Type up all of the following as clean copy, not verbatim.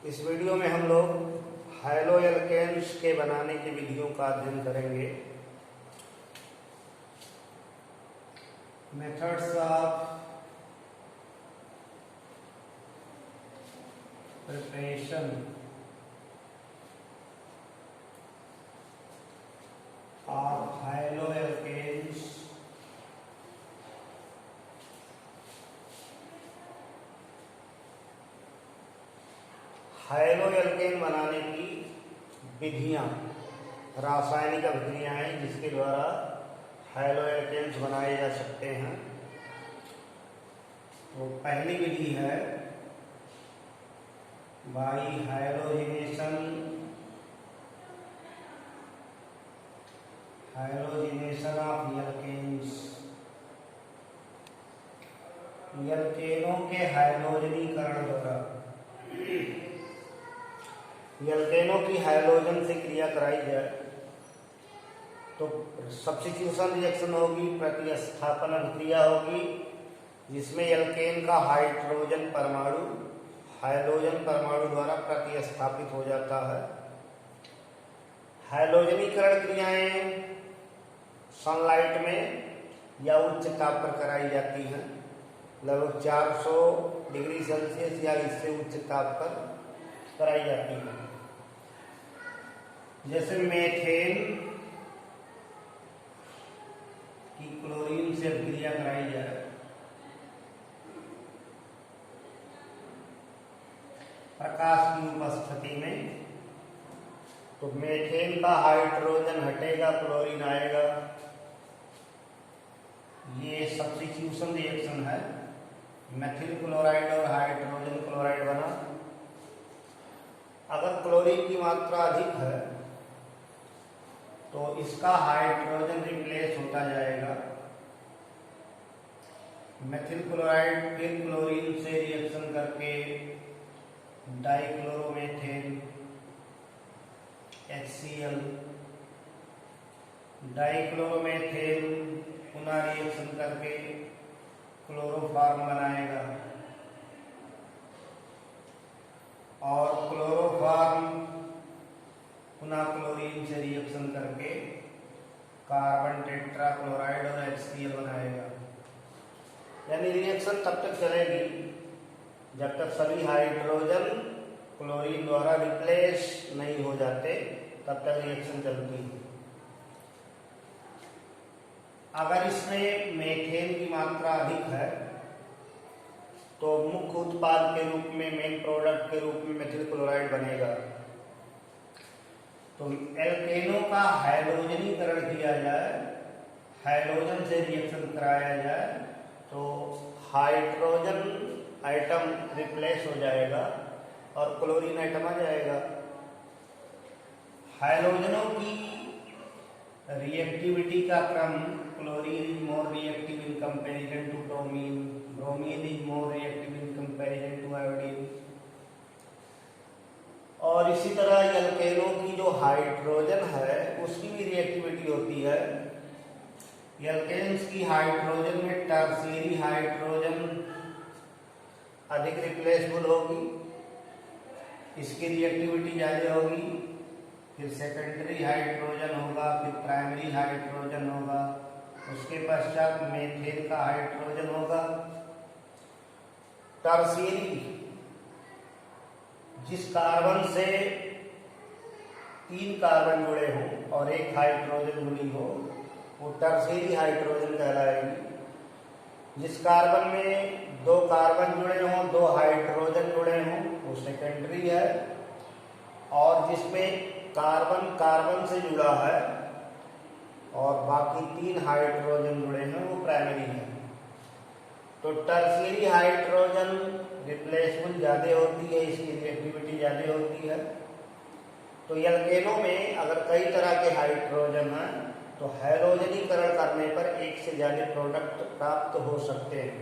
इस वीडियो में हम लोग हैलो एल्केन्स के बनाने की विधियों का अध्ययन करेंगे। Methods of preparation of haloalkanes haloalkane बनाने की विधियां, रासायनिक अभिक्रियाएं हैं जिसके द्वारा हैलो एल्केन्स बनाए जा सकते हैं। तो पहली विधि है बाई हैलोजिनेशन ऑफ एल्केन्स। एल्केनों के हैलोजनीकरण द्वारा एल्केनों की हैलोजन से क्रिया कराई जाए तो सब्स्टिट्यूशन रिएक्शन होगी, प्रतिस्थापन अभिक्रिया होगी, जिसमें एल्केन का हाइड्रोजन परमाणु हैलोजन परमाणु द्वारा प्रतिस्थापित हो जाता है। हैलोजनीकरण क्रियाएं सनलाइट में या उच्च ताप पर कराई जाती हैं, लगभग 400 डिग्री सेल्सियस या इससे उच्च ताप पर कराई जाती है। जैसे मेथेन की क्लोरीन से अभिक्रिया कराई जाए प्रकाश की उपस्थिति में, तो मेथेन का हाइड्रोजन हटेगा, क्लोरीन आएगा। ये सब्स्टिट्यूशन रिएक्शन है। मेथिल क्लोराइड और हाइड्रोजन क्लोराइड बना। अगर क्लोरीन की मात्रा अधिक है तो इसका हाइड्रोजन रिप्लेस होता जाएगा। मेथिल क्लोराइड फिर क्लोरीन से रिएक्शन करके डाइक्लोरोमेथेन HCl, डाइक्लोरोमेथेन पुनः रिएक्शन करके क्लोरोफॉर्म बनाएगा और क्लोरोफॉर्म पुनः क्लोरीन से रिएक्शन करके कार्बन टेट्राक्लोराइड और HCl बनाएगा। यानी रिएक्शन तब तक चलेगी जब तक सभी हाइड्रोजन क्लोरीन द्वारा रिप्लेस नहीं हो जाते, तब तक रिएक्शन चलती है। अगर इसमें मेथेन की मात्रा अधिक है तो मुख्य उत्पाद के रूप में, मेन प्रोडक्ट के रूप में मेथिल क्लोराइड बनेगा। तो एल्केनों का हैलोजनीकरण किया जाए, हैलोजन से रिएक्शन कराया जाए तो हाइड्रोजन आइटम रिप्लेस हो जाएगा और क्लोरीन आइटम आ जाएगा। हैलोजनों की रिएक्टिविटी का क्रम, chlorine is more reactive in comparison to bromine, bromine is more reactive in comparison to iodine. और इसी तरह एल्केनों की जो हाइड्रोजन है उसकी भी रिएक्टिविटी होती है। एल्केन्स की हाइड्रोजन में टर्शियरी हाइड्रोजन अधिक रिप्लेसेबल होगी, इसकी रिएक्टिविटी ज्यादा होगी। फिर सेकेंडरी हाइड्रोजन होगा, फिर प्राइमरी हाइड्रोजन होगा, उसके पश्चात मेथेन का हाइड्रोजन होगा। टर्शियरी, जिस कार्बन से 3 कार्बन जुड़े हों और 1 हाइड्रोजन जुड़ी हो, वो टर्शियरी हाइड्रोजन कहलाएगी। जिस कार्बन में 2 कार्बन जुड़े हों, 2 हाइड्रोजन जुड़े हों, वो सेकेंडरी है। और जिसमें कार्बन कार्बन से जुड़ा है और बाकी 3 हाइड्रोजन जुड़े हैं, वो प्राइमरी है। तो टर्शियरी हाइड्रोजन रिप्लेसमेंट ज्यादा होती है, इसकी रिएक्टिविटी ज्यादा होती है। तो एल्केनों में अगर कई तरह के हाइड्रोजन हैं तो हैलोजनीकरण करने पर एक से ज्यादा प्रोडक्ट प्राप्त हो सकते हैं।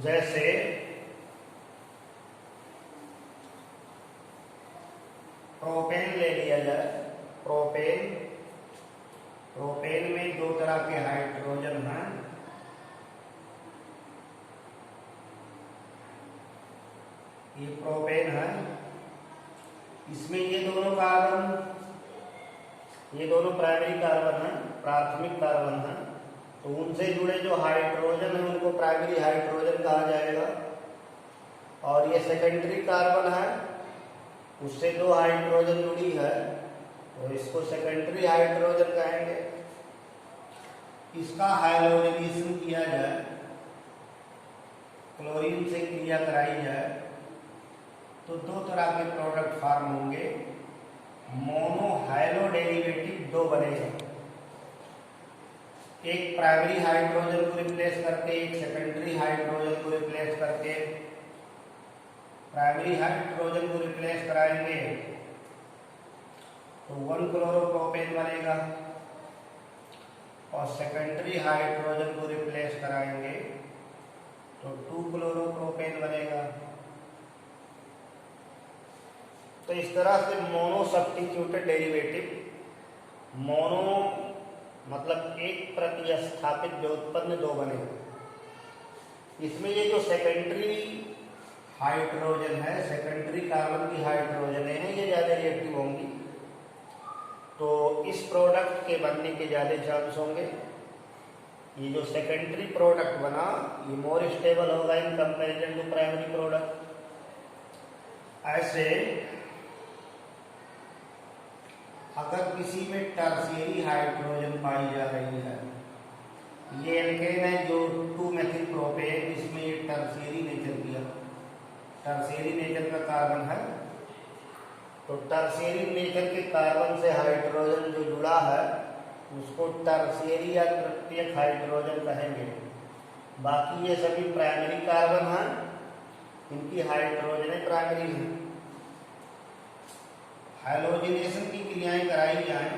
जैसे प्रोपेन ले लिया जाए। प्रोपेन में 2 तरह के हाइड्रोजन हैं। ये प्रोपेन है, इसमें ये दोनों कार्बन, ये दोनों प्राइमरी कार्बन है, प्राथमिक कार्बन है, तो उनसे जुड़े जो हाइड्रोजन है उनको प्राइमरी हाइड्रोजन कहा जाएगा। और ये सेकेंडरी कार्बन है, उससे दो हाइड्रोजन जुड़ी है, तो इसको सेकेंडरी हाइड्रोजन कहेंगे। इसका हाइड्रोजनेशन किया जाए, क्लोरीन से क्रिया कराई जाए, तो दो तरह के प्रोडक्ट फॉर्म होंगे। मोनो हाइलो डेरिवेटिव दो बनेगा, एक प्राइमरी हाइड्रोजन को रिप्लेस करके, एक सेकेंडरी हाइड्रोजन को रिप्लेस करके। प्राइमरी हाइड्रोजन को रिप्लेस कराएंगे तो 1 क्लोरोप्रोपेन बनेगा, और सेकेंडरी हाइड्रोजन को रिप्लेस कराएंगे तो 2 क्लोरोप्रोपेन बनेगा। तो इस तरह से मोनो सब्स्टिट्यूटेड डेरिवेटिव, मोनो मतलब एक प्रतिस्थापित व्युत्पन्न दो बनेगा। इसमें ये जो सेकेंडरी हाइड्रोजन है, सेकेंडरी कार्बन की हाइड्रोजन है, ये ज्यादा रिएक्टिव होंगी, तो इस प्रोडक्ट के बनने के ज्यादा चांस होंगे। ये जो सेकेंडरी प्रोडक्ट बना ये मोर स्टेबल होगा in comparison to primary product. ऐसे अगर किसी में टर्शियरी हाइड्रोजन पाई जा रही है, ये एल्केन है जो 2 मेथिल प्रोपेन, इसमें ये टर्शियरी नेचर किया, टर्शियरी नेचर का कार्बन है, तो टर्शियरी नेचर के कार्बन से हाइड्रोजन जो जुड़ा है उसको टर्शियरी या तृतीयक हाइड्रोजन कहेंगे। बाकी ये सभी प्राइमरी कार्बन हैं, इनकी हाइड्रोजन प्राइमरी है। हाइलोजिनेशन की क्रियाएं कराई जाएं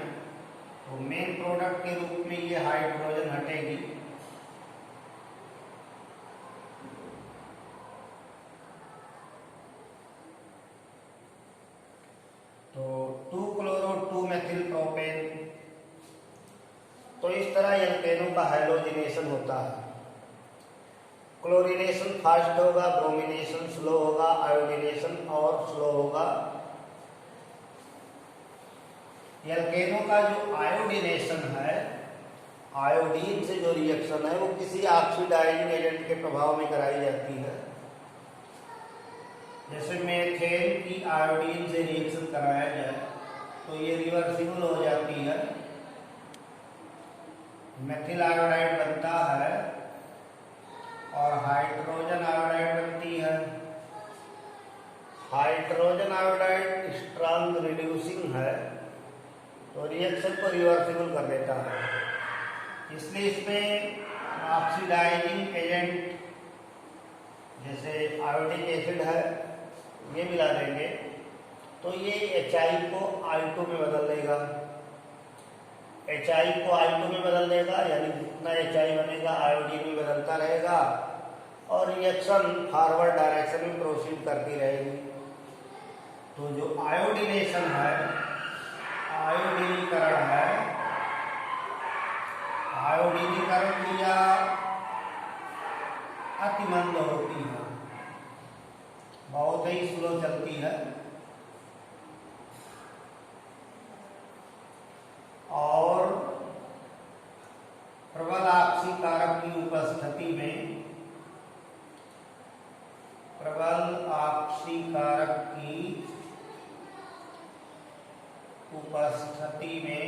तो मेन प्रोडक्ट के रूप में ये हाइड्रोजन हटेगी, तो 2 क्लोरो 2 मेथिल प्रोपेन। तो इस तरह एल्केनों का हाइलोजिनेशन होता है। क्लोरीनेशन फास्ट होगा, ब्रोमिनेशन स्लो होगा, आयोडीनेशन और स्लो होगा। एल्केनों का जो आयोडीनेशन है, आयोडीन से जो रिएक्शन है वो किसी ऑक्सीडाइजिंग एजेंट के प्रभाव में कराई जाती है। जैसे मेथेन की आयोडीन से रिएक्शन कराया जाए तो ये रिवर्सिबल हो जाती है, मेथिल आयोडाइड बनता है और हाइड्रोजन आयोडाइड बनती है। हाइड्रोजन आयोडाइड स्ट्रॉन्ग रिड्यूसिंग है, तो रिएक्शन को रिवर्सिबल कर देता है, इसलिए इसमें ऑक्सीडाइजिंग एजेंट जैसे आयोडिक एसिड है ये मिला देंगे तो ये HI को I2 में बदल देगा। HI को I2 में बदल देगा, यानी जितना HI बनेगा आयोडीन में बदलता रहेगा और रिएक्शन फॉरवर्ड डायरेक्शन में प्रोसीड करती रहेगी। तो जो आयोडीनेशन है, आयोडीनीकरण है, आयोडीनीकरण क्रिया अति मंद होती है, बहुत ही स्लो चलती है और प्रबल ऑक्सीकारक की उपस्थिति में, प्रबल ऑक्सीकारक की उपस्थिति में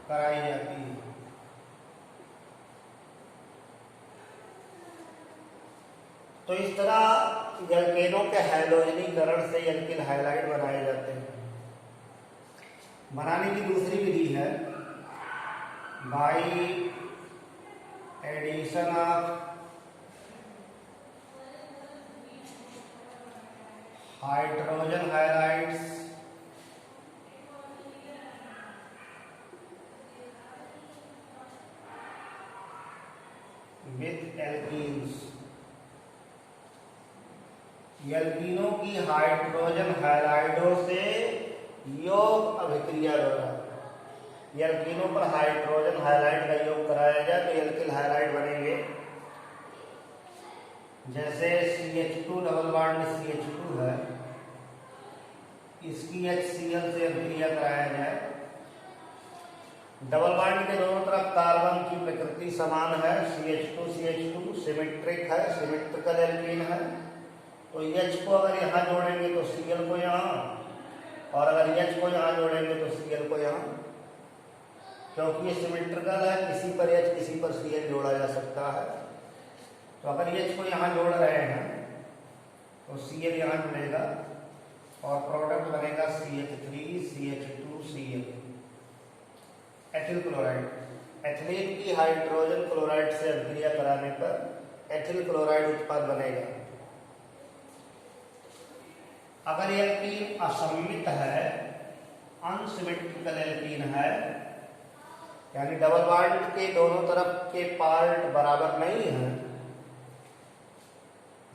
कराई जाती है। तो इस तरह एल्केनों के हाइलोजनीकरण से एल्किल हाइलाइड बनाए जाते हैं। बनाने की दूसरी विधि है by addition of hydrogen halides with alkenes. एल्कीनों की हाइड्रोजन हाइलाइडों से योग अभिक्रिया द्वारा एल्कीनों पर हाइड्रोजन हाइलाइड का योग कराया जाए तो एल्किल हाइलाइड बनेंगे। जैसे CH2 डबल बॉन्ड CH2 है, इसकी HCl से अभिक्रिया कराया जाए। डबल बॉन्ड के दोनों तरफ कार्बन की प्रकृति समान है, CH2 सिमेट्रिक है, सिमेट्रिकल एल्कीन है। तो H को अगर यहाँ जोड़ेंगे तो Cl को यहाँ, और अगर H को यहाँ जोड़ेंगे तो Cl को यहाँ, क्योंकि ये सिमेट्रिकल है, किसी पर H किसी पर Cl जोड़ा जा सकता है। तो अगर H को यहाँ जोड़ रहे हैं तो Cl यहाँ जुड़ेगा और प्रोडक्ट बनेगा CH3CH2Cl, एथिल क्लोराइड। एथिलीन की हाइड्रोजन क्लोराइड से अभिक्रिया कराने पर एथिल क्लोराइड उत्पाद बनेगा। अगर एल्कीन असममित है, अनसिमेट्रिकल एल्कीन है, यानी डबल बॉन्ड के दोनों तरफ के पार्ट बराबर नहीं है,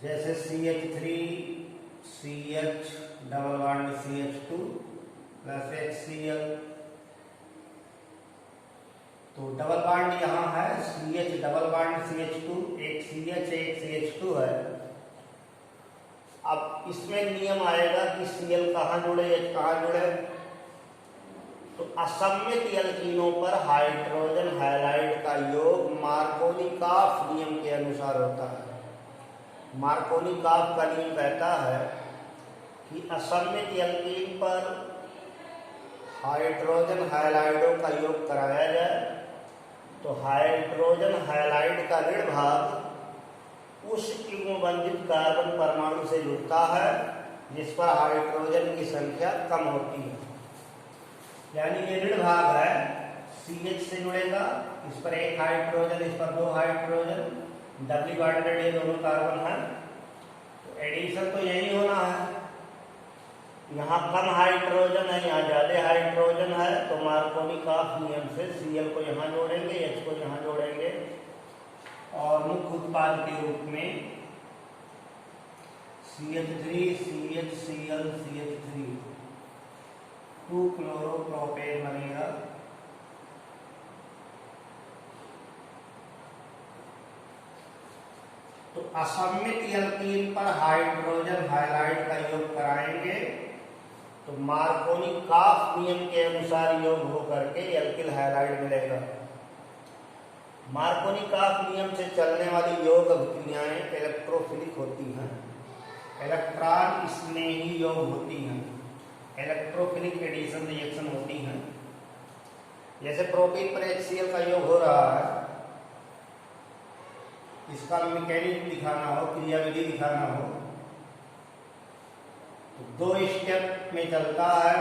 जैसे CH3CH double bond CH2 plus HCl, तो डबल बॉन्ड यहाँ है CH डबल बॉन्ड CH2, एक CH एक CH2 है। अब इसमें नियम आएगा कि Cl कहाँ जुड़े, H कहाँ जुड़े। तो असममित एल्कीनों पर हाइड्रोजन हैलाइड का योग मार्कोनी-काफ नियम के अनुसार होता है। मार्कोनी-काफ का नियम कहता है कि असममित एल्कीन पर हाइड्रोजन हैलाइडों का योग कराया जाए तो हाइड्रोजन हैलाइड का ऋण भाग उस युग्मबंधित कार्बन परमाणु से जुड़ता है जिस पर हाइड्रोजन की संख्या कम होती है। यानी ये ऋण भाग है, CH से जुड़ेगा, इस पर एक हाइड्रोजन, इस पर दो हाइड्रोजन, डबली बॉन्डेड ये दोनों कार्बन है, तो एडिशन तो यही होना है। यहाँ कम हाइड्रोजन है, यहाँ ज्यादा हाइड्रोजन है, तो मार्कोनी-काफ नियम से Cl को यहाँ जोड़ेंगे, H को यहाँ जोड़ेंगे और मुख्य उत्पाद के रूप में CH3CHCl CH3 2-क्लोरोप्रोपेन बनेगा। तो असममित एल्कीन पर हाइड्रोजन हैलाइड का योग कराएंगे तो मार्कोनी-काफ नियम के अनुसार योग होकर के एल्किल हैलाइड मिलेगा। मार्कोनी-काफ नियम से चलने वाली योग अभिक्रियाएं इलेक्ट्रोफिलिक होती हैं, इलेक्ट्रॉन स्नेही योग होती हैं, इलेक्ट्रोफिलिक एडिशन रिएक्शन होती हैं। जैसे प्रोटीन पर HCl का योग हो रहा है, इसका मैकेनिज्म दिखाना हो, क्रियाविधि दिखाना हो, तो 2 स्टेप में चलता है।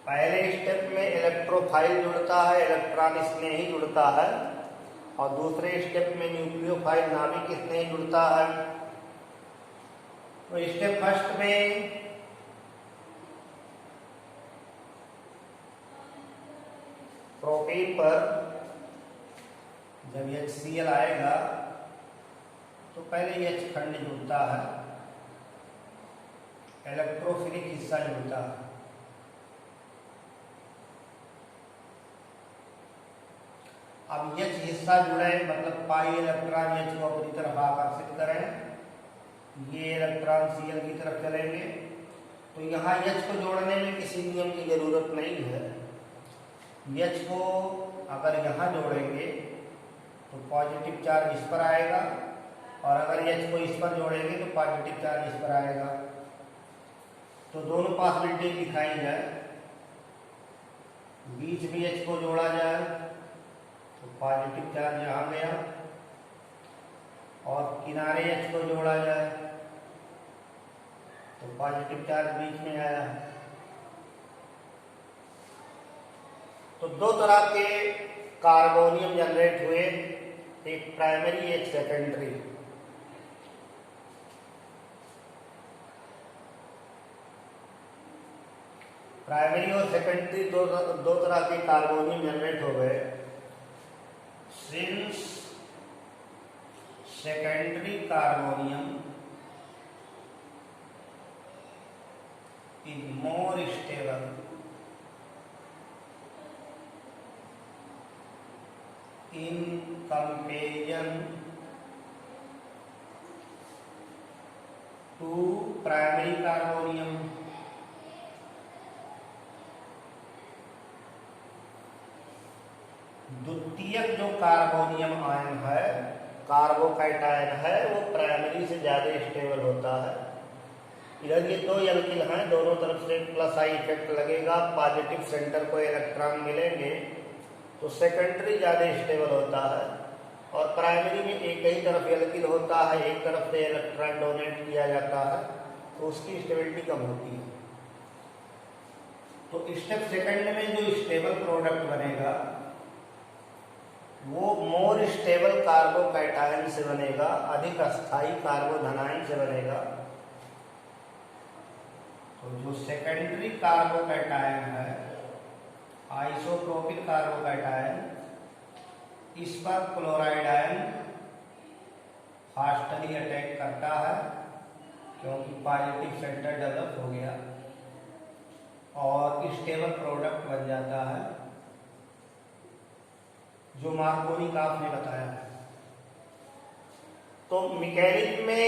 पहले स्टेप में इलेक्ट्रोफाइल जुड़ता है, इलेक्ट्रॉन स्नेही जुड़ता है, और दूसरे स्टेप में न्यूक्लियोफाइल नाभिक स्नेही जुड़ता है। तो स्टेप फर्स्ट में प्रोटीन पर जब HCl आएगा तो पहले H खंड जुड़ता है, इलेक्ट्रोफिलिक हिस्सा जुड़ता है। अब H हिस्सा जुड़े मतलब पाई इलेक्ट्रॉन H को अपनी तरफ आकर्षित करें, ये इलेक्ट्रॉन Cl की तरफ चलेंगे। तो यहाँ H को जोड़ने में किसी नियम की जरूरत नहीं है। H को अगर यहाँ जोड़ेंगे तो पॉजिटिव चार्ज इस पर आएगा, और अगर H को इस पर जोड़ेंगे तो पॉजिटिव चार्ज इस पर आएगा। तो दोनों पॉसिबिलिटी दिखाई जाए, बीच में H को जोड़ा जाए तो पॉजिटिव चार्ज यहाँ गया, और किनारे H को जोड़ा जाए तो पॉजिटिव चार्ज बीच में आया। तो 2 तरह के कार्बोनियम जनरेट हुए, एक प्राइमरी एक सेकेंडरी। प्राइमरी और सेकेंडरी दो तरह के कार्बोनियम जनरेट हो गए। Since secondary carbonium is more stable in comparison to primary carbonium, द्वितीयक जो कार्बोनियम आयन है, कार्बोकैटायन है, वो प्राइमरी से ज्यादा स्टेबल होता है। इधर ये दो एल्किल हैं, दोनों तरफ से प्लस आई इफेक्ट लगेगा, पॉजिटिव सेंटर को इलेक्ट्रॉन मिलेंगे तो सेकेंडरी ज्यादा स्टेबल होता है, और प्राइमरी में एक ही तरफ एल्किल होता है, एक तरफ से इलेक्ट्रॉन डोनेट किया जाता है, तो उसकी स्टेबिलिटी कम होती है। तो स्टेप सेकंड में जो स्टेबल प्रोडक्ट बनेगा वो मोर स्टेबल कार्बोकैटायन से बनेगा, अधिक अस्थायी कार्बोधनायन से बनेगा। तो जो सेकेंडरी कार्बोकैटायन है, आइसोट्रोपिक कार्बोकैटायन, इस पर क्लोराइड आयन फास्टली अटैक करता है क्योंकि पॉजिटिव सेंटर डेवलप हो गया और स्टेबल प्रोडक्ट बन जाता है, जो मार्कोनी का आपने बताया है। तो मैकेनिक में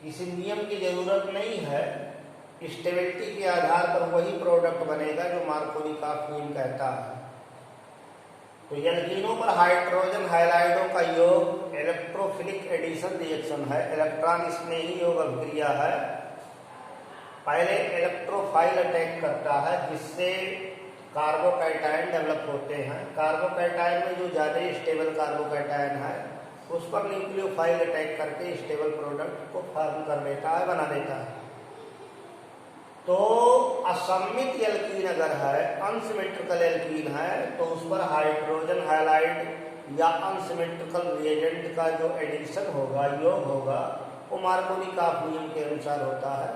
किसी नियम की जरूरत नहीं है, स्टेबिलिटी के आधार पर वही प्रोडक्ट बनेगा जो मार्कोनी का नियम कहता है। तो एल्कीनों पर हाइड्रोजन हाइलाइडों का योग इलेक्ट्रोफिलिक एडिशन रिएक्शन है, इलेक्ट्रॉन स्नेही योग अभिक्रिया है। पहले इलेक्ट्रोफाइल अटैक करता है जिससे कार्बोकैटायन डेवलप होते हैं। कार्बोकैटायन में जो ज्यादा स्टेबल कार्बोकैटायन है उस पर न्यूक्लियोफाइल अटैक करके स्टेबल प्रोडक्ट को फॉर्म कर देता है, बना देता है। तो असममित एल्कीन अगर है, अनसिमेट्रिकल एल्कीन है, तो उस पर हाइड्रोजन हाइलाइड या अनसिमेट्रिकल रिएजेंट का जो एडिशन होगा, योग होगा, वो मार्कोनी का नियम के अनुसार होता है।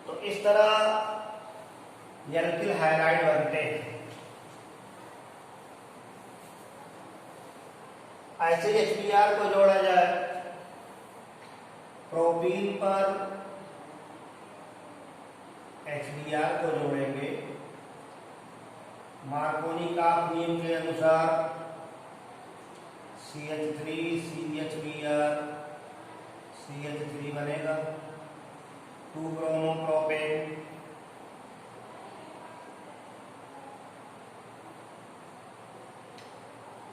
तो इस तरह एल्किल हाइलाइड बनते हैं। ऐसे HBr को जोड़ा जाए, प्रोपीन पर HBr को जोड़ेंगे मार्कोनी का नियम के अनुसार, CH3 CHBr CH3 बनेगा, 2 ब्रोमोप्रोपेन।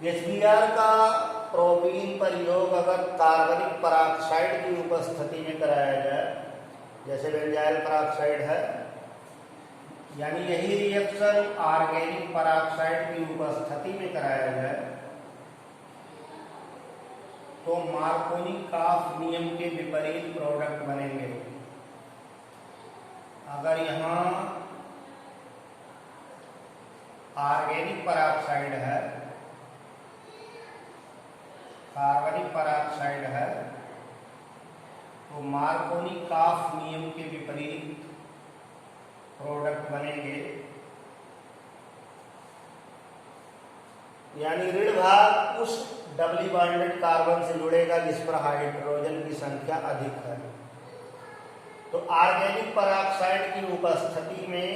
HBr का प्रोपीन पर योग अगर कार्बनिक पराक्साइड की उपस्थिति में कराया जाए, जैसे बेंजाइल पराक्साइड है, यानी यही रिएक्शन ऑर्गेनिक पराक्साइड की उपस्थिति में कराया जाए, तो मार्कोनी काफ नियम के विपरीत प्रोडक्ट बनेंगे। अगर यहाँ ऑर्गेनिक पराक्साइड है, कार्बनिक पराक्साइड है, तो मार्कोनी काफ नियम के विपरीत प्रोडक्ट बनेंगे। यानी ऋण भाग उस डबली बॉन्डेड कार्बन से जुड़ेगा जिस पर हाइड्रोजन की संख्या अधिक है। तो ऑर्गेनिक पराक्साइड की उपस्थिति में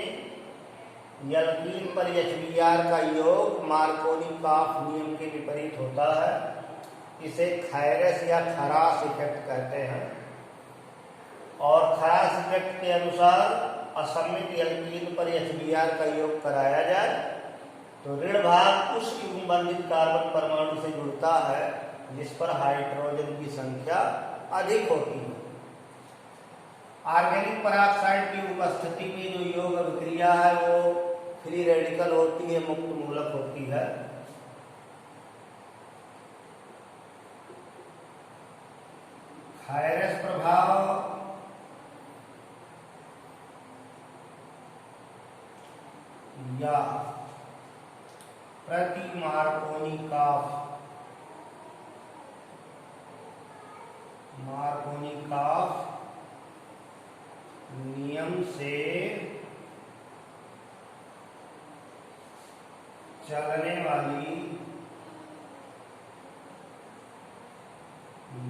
एल्कीन पर HBr का योग मार्कोनी काफ नियम के विपरीत होता है। इसे खैरस या खरास इफेक्ट कहते हैं। और खरास इफेक्ट के अनुसार असममित एल्कीन पर HBr का योग कराया जाए तो ऋण भाग उस युग्मबंधित कार्बन परमाणु से जुड़ता है जिस पर हाइड्रोजन की संख्या अधिक होती है। ऑर्गेनिक पराक्साइड की उपस्थिति में जो योग अभिक्रिया है वो फ्री रेडिकल होती है, मुक्त मूलक होती है। खैरस प्रभाव या प्रति मार्कोनी काफ नियम से चलने वाली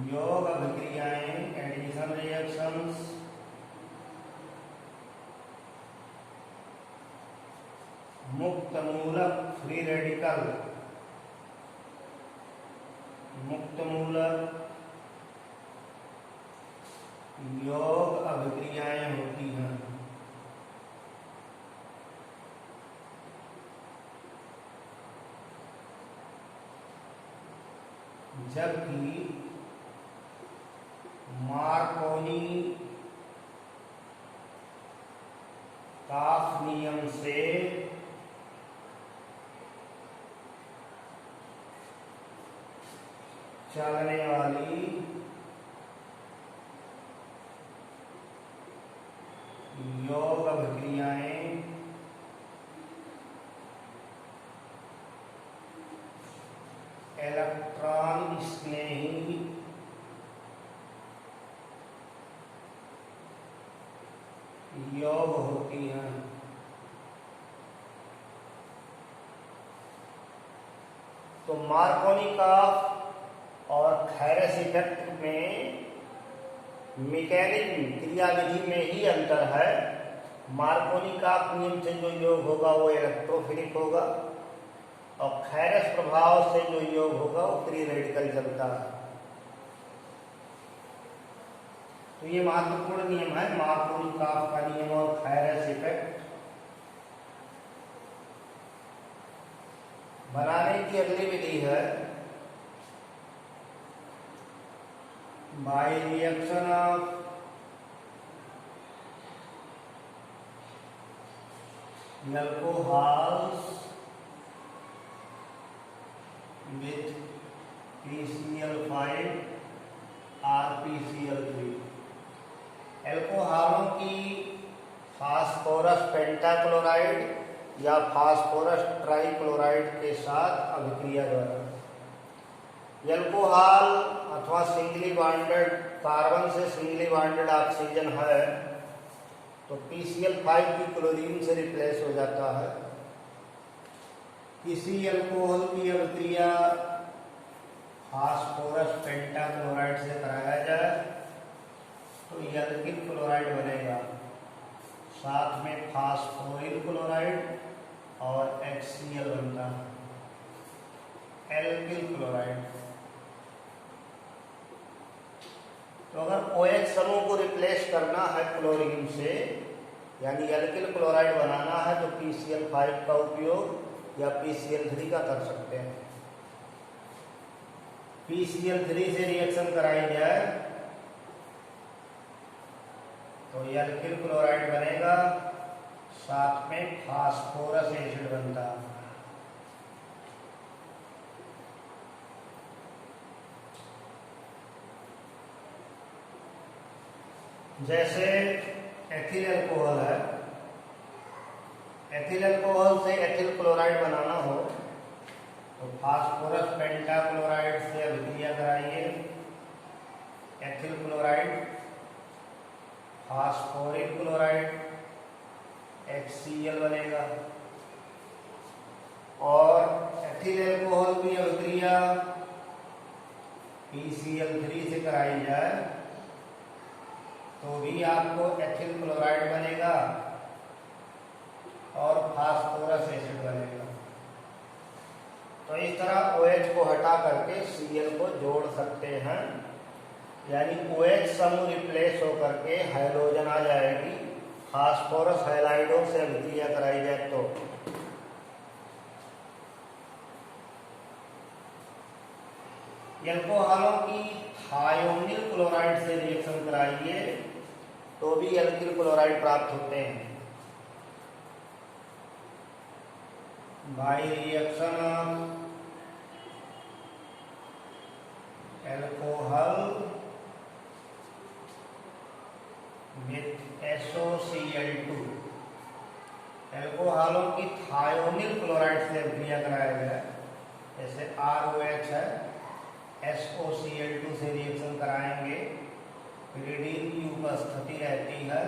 योग अभिक्रियाएं, एडिशन रिएक्शंस, मुक्त मूलक फ्री रेडिकल, मुक्त मूलक योग अभिक्रियाएं होती हैं। जबकि मार्कोनी काफ नियम से चलने वाली योग अभिक्रियाएं इलेक्ट्रॉन स्नेही योग होती हैं। तो मार्कोनी का और खैरस इफेक्ट में मैकेनिक क्रियाविधि में ही अंतर है। मार्कोनी का नियम से जो योग होगा वो इलेक्ट्रोफिलिक होगा और खैरस प्रभाव से जो योग होगा वो फ्री रेडिकल चलता है। तो ये महत्वपूर्ण नियम है, मार्कोनी काफ का नियम और खैरस इफेक्ट। बनाने की अगली विधि है by reaction of alcohols with PCl5 और PCl3। एल्कोहलों की फास्फोरस पेंटाक्लोराइड या फास्फोरस ट्राइक्लोराइड के साथ अभिक्रिया द्वारा एल्कोहल अथवा सिंगली बॉन्डेड कार्बन से सिंगली बॉन्डेड ऑक्सीजन है तो PCl5 की क्लोरीन से रिप्लेस हो जाता है। किसी अल्कोहल की अभिक्रिया फास्फोरस पेंटाक्लोराइड से कराया जाए तो एल्किल क्लोराइड बनेगा, साथ में फास्फोरिल क्लोराइड और HCl बनता है, एल्किल क्लोराइड। तो अगर OH समूह को रिप्लेस करना है क्लोरीन से यानी एल्किल क्लोराइड बनाना है तो PCl5 का उपयोग या PCl3 का कर सकते हैं। PCl3 से रिएक्शन कराई जाए तो एल्किल क्लोराइड बनेगा, साथ में फास्फोरस एसिड बनता है। जैसे एथिल अल्कोहल है, एथिल अल्कोहल से एथिल क्लोराइड बनाना हो तो फास्फोरस पेंटाक्लोराइड से अभिक्रिया कराइए, ethyl chloride, phosphoric chloride, HCl बनेगा। और एथिल अल्कोहल की अभिक्रिया PCl3 से कराई जाए तो भी आपको एथिल क्लोराइड बनेगा और फास्फोरस एसिड बनेगा। तो इस तरह OH को हटा करके Cl को जोड़ सकते हैं, यानी OH समूह रिप्लेस होकर के हाइड्रोजन आ जाएगी। फास्फोरस हाइलाइडों से अभिक्रिया कराई जाए तो एल्कोहलों की थायोनिल क्लोराइड से रिएक्शन कराइए तो भी एल्किल क्लोराइड प्राप्त होते हैं। By reaction of alcohol with SOCl2, एल्कोहलों की थायोनिल क्लोराइड से अभिक्रिया कराया गया, जैसे ROH है, SOCl2 से रिएक्शन कराएंगे, पिरिडीन की उपस्थिति रहती है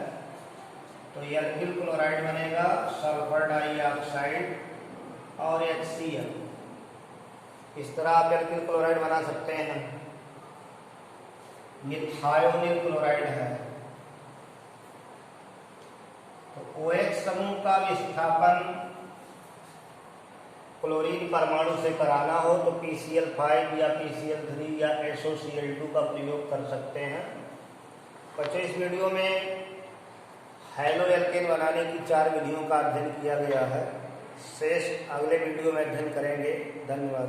तो एल्किल क्लोराइड बनेगा, सल्फर डाइऑक्साइड और HCl। इस तरह आप एल्किल क्लोराइड बना सकते हैं। ये थायोनिल क्लोराइड है। तो OH समूह का विस्थापन क्लोरीन परमाणु से कराना हो तो PCl5 या PCl3 या SOCl2 का प्रयोग कर सकते हैं। बच्चों, इस वीडियो में हैलो एल्केन बनाने की 4 विधियों का अध्ययन किया गया है। शेष अगले वीडियो में अध्ययन करेंगे। धन्यवाद।